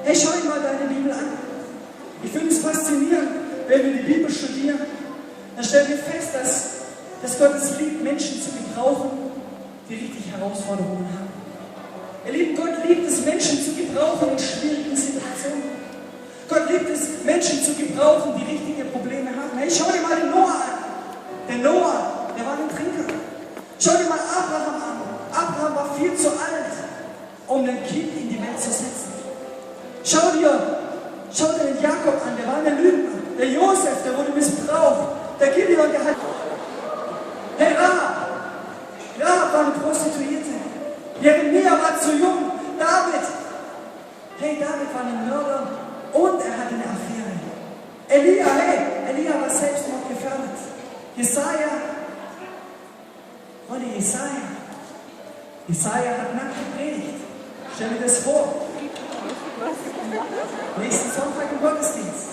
Hey, schau dir mal deine Bibel an. Ich finde es faszinierend, wenn wir die Bibel studieren, dann stellen wir fest, dass Gott es liebt, Menschen zu gebrauchen, die richtig Herausforderungen haben. Gott liebt es, Menschen zu gebrauchen in schwierigen Situationen. Gott liebt es, Menschen zu gebrauchen, die richtige Probleme haben. Hey, schau dir mal den Noah an. Der Noah, der war ein Trinker. Schau dir mal Abraham an. Abraham war viel zu alt, um ein Kind in die Welt zu setzen. Schau dir den Jakob an, der war ein Lügner. Der Josef, der wurde missbraucht. Der Gideon, der hat... Hey, Rahab war eine Prostituierte. Jeremia war zu jung. David war ein Mörder und er hatte eine Affäre. Elia war selbstmordgefährdet. Jesaja hat nackt gepredigt. Stell dir das vor. Nächsten Sonntag im Gottesdienst.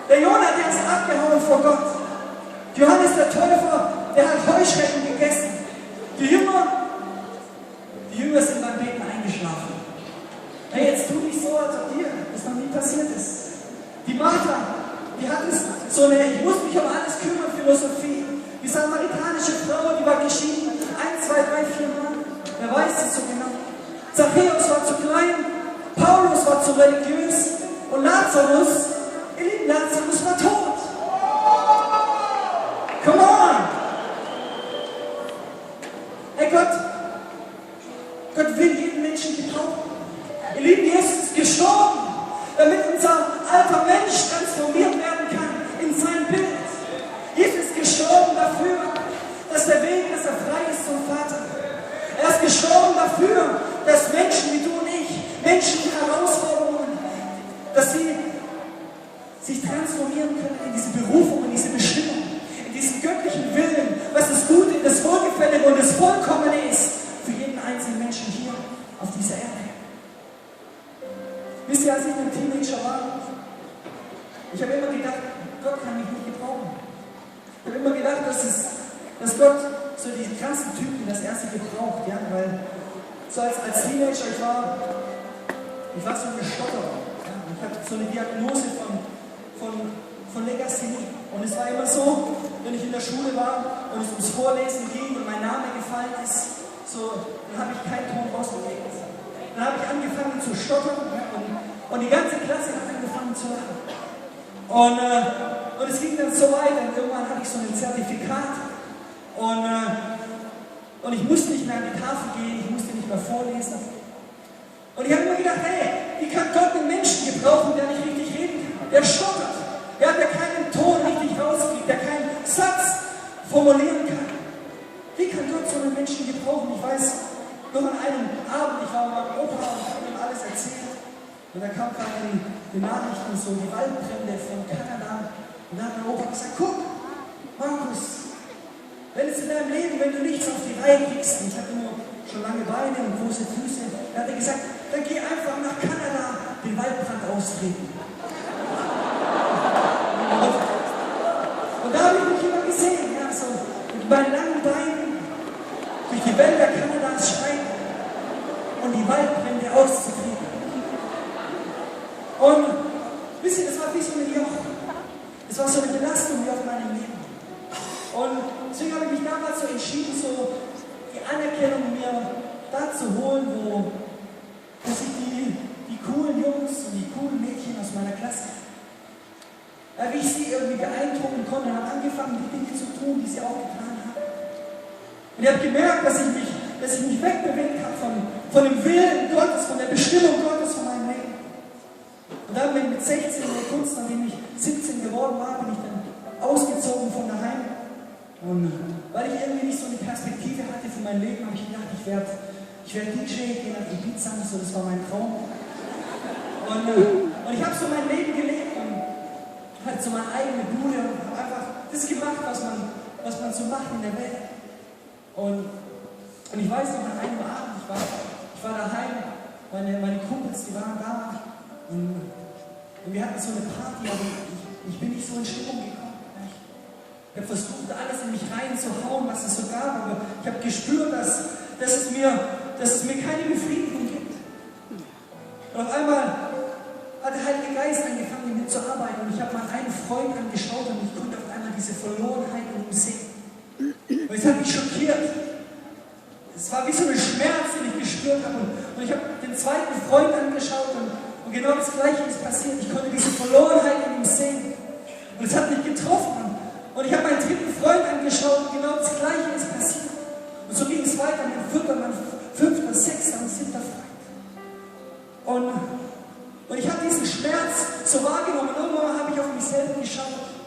Der Jonah, der ist abgehauen vor Gott. Johannes der Täufer, der hat Heuschrecken gegessen. Die Jünger sind beim Beten eingeschlafen. Hey, jetzt tu nicht so, als ob dir das noch nie passiert ist. Die Martha, die hat so eine Ich muss mich um alles kümmern Philosophie. Die samaritanische Frau, die war geschieden 1, 2, 3, 4 Mal. Wer weiß es so genau. Zachäus war zu klein, Paulus war zu religiös und Lazarus war tot. Come on! Hey, Gott will jeden Menschen gebrauchen. Ihr Lieben, Jesus ist gestorben, damit unser alter Mensch transformiert werden kann in sein Bild. Jesus ist gestorben dafür, dass der Weg, dass er frei ist zum Vater. Er ist gestorben dafür, dass Menschen wie du und ich, Menschen mit Herausforderungen, dass sie sich transformieren können in diese Berufung, in diese Bestimmung, in diesen göttlichen Willen, was das Gute, das Wohlgefällige und das Vollkommene ist für jeden einzelnen Menschen hier auf dieser Erde. Wisst ihr, als ich ein Teenager war, ich habe immer gedacht, Gott kann mich nicht gebrauchen. Ich habe immer gedacht, dass Gott so die krassen Typen das erste gebraucht, ja, weil so als Teenager, ich war so ein Stotterer. Ja, ich hatte so eine Diagnose von Legasthenie. Und es war immer so, wenn ich in der Schule war und es ums Vorlesen ging und mein Name gefallen ist, dann habe ich keinen Ton rausgelegt. Dann habe ich angefangen zu stottern und die ganze Klasse hat angefangen zu lachen. Und es ging dann so weiter und irgendwann hatte ich so ein Zertifikat und ich musste nicht mehr an die Tafel gehen, ich musste nicht mehr vorlesen. Und ich habe immer gedacht, hey, wie kann Gott einen Menschen gebrauchen, der nicht richtig reden kann, der stottert, der keinen Ton richtig rauskriegt, der keinen Satz formulieren kann. Wie kann Gott so einen Menschen gebrauchen? Ich weiß, noch an einem Abend, ich war mit meinem Opa und habe ihm alles erzählt. Und da kam gerade die Nachrichten, so die Waldbrände von Kanada. Und dann hat mein Opa gesagt, guck, Markus, wenn es in deinem Leben, wenn du nichts auf die Reihe kriegst, und ich hatte nur schon lange Beine und große Füße, dann hat er gesagt, dann geh einfach nach Kanada den Waldbrand austreten. Und da habe ich mich immer gesehen, ja, so mit meinen langen Beinen durch die Wälder Kanadas schreiten und die Waldbrände auszutreten. Und wisst ihr, das war wie so ein Joch. Das war so eine Belastung wie auf meinem Leben. Und deswegen habe ich mich damals so entschieden, so die Anerkennung mir da zu holen, dass ich die coolen Jungs und die coolen Mädchen aus meiner Klasse, wie ich sie irgendwie beeindrucken konnte, habe angefangen, die Dinge zu tun, die sie auch getan haben. Und ich habe gemerkt, dass ich mich wegbewegt habe von dem Willen Gottes, von der Bestimmung Gottes von meinem Leben. Und dann bin ich mit 16 in der Kunst, nachdem ich 17 geworden war, bin ich dann ausgezogen von daheim. Und weil ich irgendwie nicht so eine Perspektive hatte für mein Leben, habe ich gedacht, ich werde DJ, gehe nach Ibiza, so, das war mein Traum. Und ich habe so mein Leben gelebt und hatte so meine eigene Bude und habe einfach das gemacht, was man so macht in der Welt. Und ich weiß noch, an einem Abend, ich war daheim, meine Kumpels, die waren da und wir hatten so eine Party, aber ich bin nicht so in Stimmung gekommen. Ich habe versucht, alles in mich reinzuhauen, was es so gab, aber ich habe gespürt, dass es mir keine Befriedigung gibt. Und auf einmal hat der Heilige Geist angefangen, mit mir zu arbeiten. Und ich habe mal einen Freund angeschaut und ich konnte auf einmal diese Verlorenheit in ihm sehen. Und es hat mich schockiert. Es war wie so ein Schmerz, den ich gespürt habe. Und ich habe den zweiten Freund angeschaut und genau das Gleiche ist passiert. Ich konnte diese Verlorenheit in ihm sehen. Und es hat mich getroffen. Und ich habe meinen dritten Freund angeschaut und genau das Gleiche ist passiert. Und so ging es weiter. Mein vierter, mein fünfter, sechster und siebter Freund. Und ich habe diesen Schmerz so wahrgenommen. Und irgendwann habe ich auf mich selber geschaut.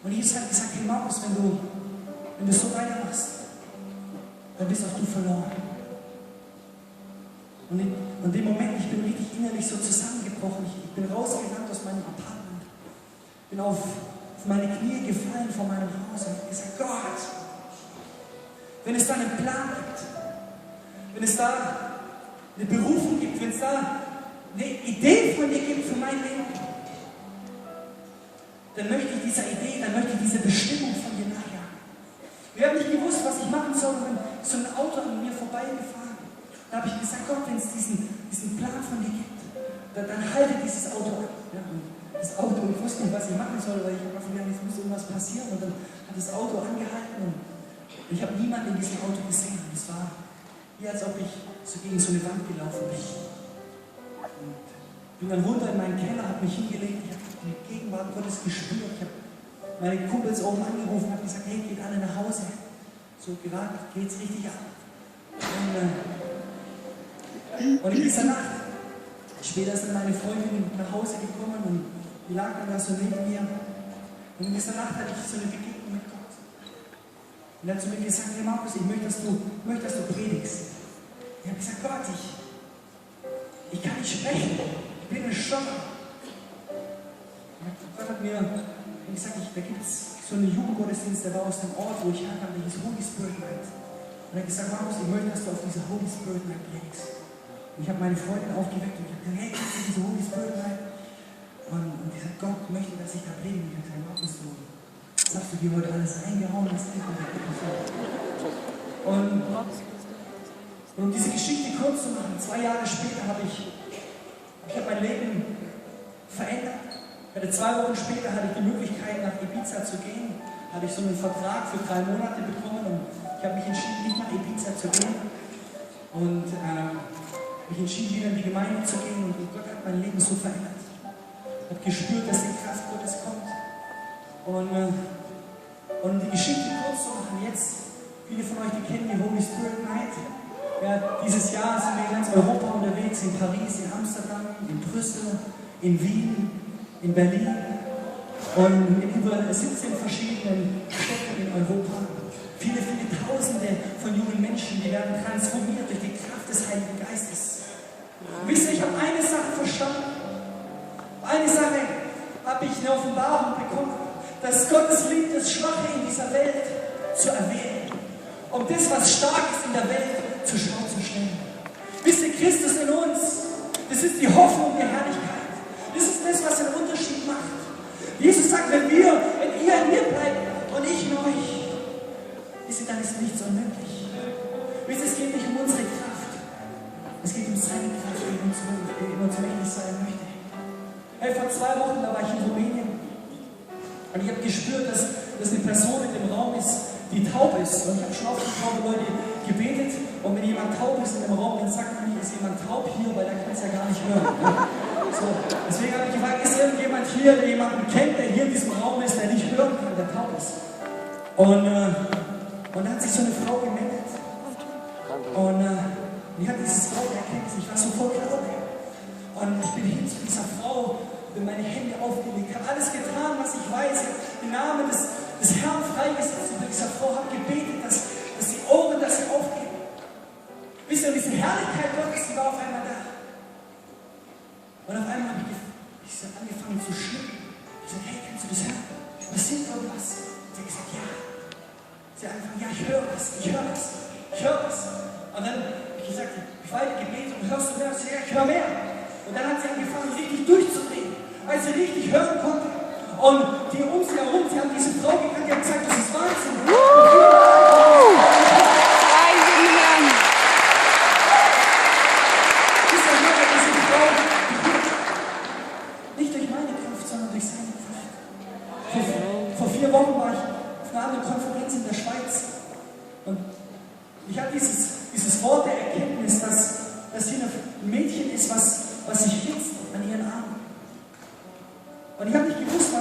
Und Jesus hat gesagt, hey Markus, wenn du so weitermachst, dann bist auch du verloren. Und in dem Moment, ich bin richtig innerlich so zusammengebrochen. Ich bin rausgerannt aus meinem Apartment. Bin auf meine Knie gefallen vor meinem Haus und habe gesagt, Gott, wenn es da einen Plan gibt, wenn es da eine Berufung gibt, wenn es da eine Idee von dir gibt für mein Leben, dann möchte ich dieser Idee, dann möchte ich diese Bestimmung von dir nachjagen. Wir haben nicht gewusst, was ich machen soll, und dann ist so ein Auto an mir vorbeigefahren. Da habe ich gesagt, Gott, wenn es diesen Plan von dir gibt, dann halte dieses Auto an. Ja, das Auto, ich wusste nicht, was ich machen soll, weil ich habe gedacht, jetzt muss irgendwas passieren. Und dann hat das Auto angehalten und ich habe niemanden in diesem Auto gesehen. Und es war wie als ob ich so gegen so eine Wand gelaufen bin. Und bin dann runter in meinen Keller, habe mich hingelegt, ich habe die Gegenwart Gottes gespürt. Ich habe meine Kumpels oben angerufen, habe gesagt, hey, geht alle nach Hause. So gerade geht's richtig ab. Und in dieser Nacht, später ist dann meine Freundin nach Hause gekommen und die lag dann da so neben mir. Und in dieser Nacht hatte ich so eine Begegnung mit Gott. Und er hat zu mir gesagt, hey Markus, ich möchte, dass du predigst. Ich habe gesagt, Gott, ich kann nicht sprechen. Ich bin ein Schocker. Gott hat mir gesagt, da gibt es so einen Jugendgottesdienst, der war aus dem Ort, wo ich herkam, der hieß Holy Spirit Night. Und er hat gesagt, Markus, ich möchte, dass du auf diese Holy Spirit Night predigst. Und ich habe meine Freundin aufgeweckt und ich habe gesagt, hey, kennst du diese Holy Spirit Night? Und die sagt, Gott möchte, dass ich da predige. Und ich habe gesagt, Markus, was hast du dir heute alles reingehauen? Und um diese Geschichte kurz zu machen, 2 Jahre später habe ich mein Leben verändert. 2 Wochen später hatte ich die Möglichkeit, nach Ibiza zu gehen. Hatte ich so einen Vertrag für 3 Monate bekommen und ich habe mich entschieden, nicht nach Ibiza zu gehen. Und mich entschieden, wieder in die Gemeinde zu gehen. Und Gott hat mein Leben so verändert. Ich habe gespürt, dass die Kraft Gottes kommt. Und um die Geschichte kurz zu machen, jetzt, viele von euch, die kennen die Holy Spirit Night. Ja, dieses Jahr sind wir in ganz Europa unterwegs, in Paris, in Amsterdam, in Brüssel, in Wien, in Berlin und in über 17 verschiedenen Städten in Europa. Viele, viele Tausende von jungen Menschen, die werden transformiert durch die Kraft des Heiligen Geistes. Wisst ihr, ich habe eine Sache verstanden. Eine Sache habe ich eine Offenbarung bekommen, dass Gottes liebt es, Schwache in dieser Welt zu erwähnen, um das, was stark ist in der Welt, zur Schau zu stellen. Wisst ihr, Christus in uns, das ist die Hoffnung der Herrlichkeit. Das ist das, was den Unterschied macht. Jesus sagt, wenn ihr in mir bleibt und ich in euch, wisst ihr, dann ist nichts unmöglich. Wisst ihr, es geht nicht um unsere Kraft. Es geht um seine Kraft, die in uns mächtig sein möchte. Hey, vor 2 Wochen, da war ich in Rumänien und ich habe gespürt, dass eine Person in dem Raum ist, die taub ist. Und ich habe schon oft für taube Leute gebetet. Und wenn jemand taub ist in dem Raum, dann sagt man nicht, ist jemand taub hier, weil der kann es ja gar nicht hören. Ja? So, deswegen habe ich gefragt, ist irgendjemand hier, der jemanden kennt, der hier in diesem Raum ist, der nicht hören kann, der taub ist? Und dann hat sich so eine Frau gemeldet. Und die hat dieses Wort erkennt. Ich war so voll Glaube. Und ich bin hin zu dieser Frau, bin meine Hände aufgelegt, habe alles getan, was ich weiß, den Namen des Herrn freigesetzt. Und bei dieser Frau habe gebetet, dass die Ohren, dass sie aufgehen. Wisst ihr, diese Herrlichkeit Gottes, die war auf einmal da. Und auf einmal habe ich angefangen zu schlucken. Ich sagte, hey, kannst du das hören? Passiert irgendwas? Sie hat gesagt, ja. Sie hat angefangen, ja, ich höre was. Und dann habe ich gesagt, ich weiter gebetet und hörst du mehr? Sie sagt, ja, ich höre mehr. Und dann hat sie angefangen, richtig durchzudrehen, weil sie richtig hören konnte. Und die um sie herum, sie haben diese Frau gekannt, die haben gesagt, das ist Wahnsinn. Nicht durch meine Kraft, sondern durch seine Kraft. Vor 4 Wochen war ich auf einer anderen Konferenz in der Schweiz und ich habe dieses Wort der Erkenntnis, dass hier ein Mädchen ist, was sich ritzt an ihren Armen. Und ich habe nicht gewusst,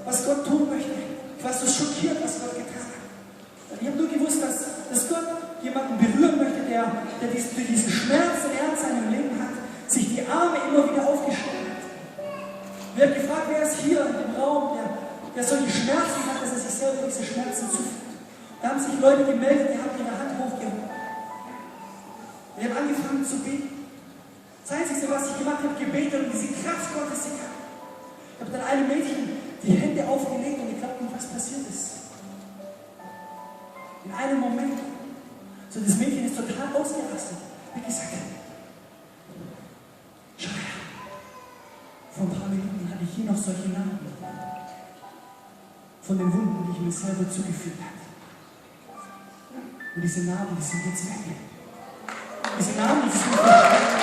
was Gott tun möchte. Ich war so schockiert, was Gott getan hat. Und ich habe nur gewusst, dass Gott jemanden berühren möchte, der durch diesen Schmerz, den er in seinem Leben hat, sich die Arme immer wieder aufgestellt hat. Wir haben gefragt, wer ist hier in dem Raum, der solche Schmerzen hat, dass er sich selber diese Schmerzen zufügt. Da haben sich Leute gemeldet, die haben ihre Hand hochgehoben. Wir haben angefangen zu beten. Das Einzige, was ich gemacht habe, gebetet und diese Kraft Gottes sie kam. Ich habe dann einem Mädchen die Hände aufgelegt und geglaubt, was passiert ist. In einem Moment. So, das Mädchen ist total ausgerastet. Wie gesagt, schau her. Vor ein paar Minuten hatte ich hier noch solche Narben. Von den Wunden, die ich mir selber zugefügt habe. Und diese Narben, die sind jetzt weg. Diese Narben, die sind weg.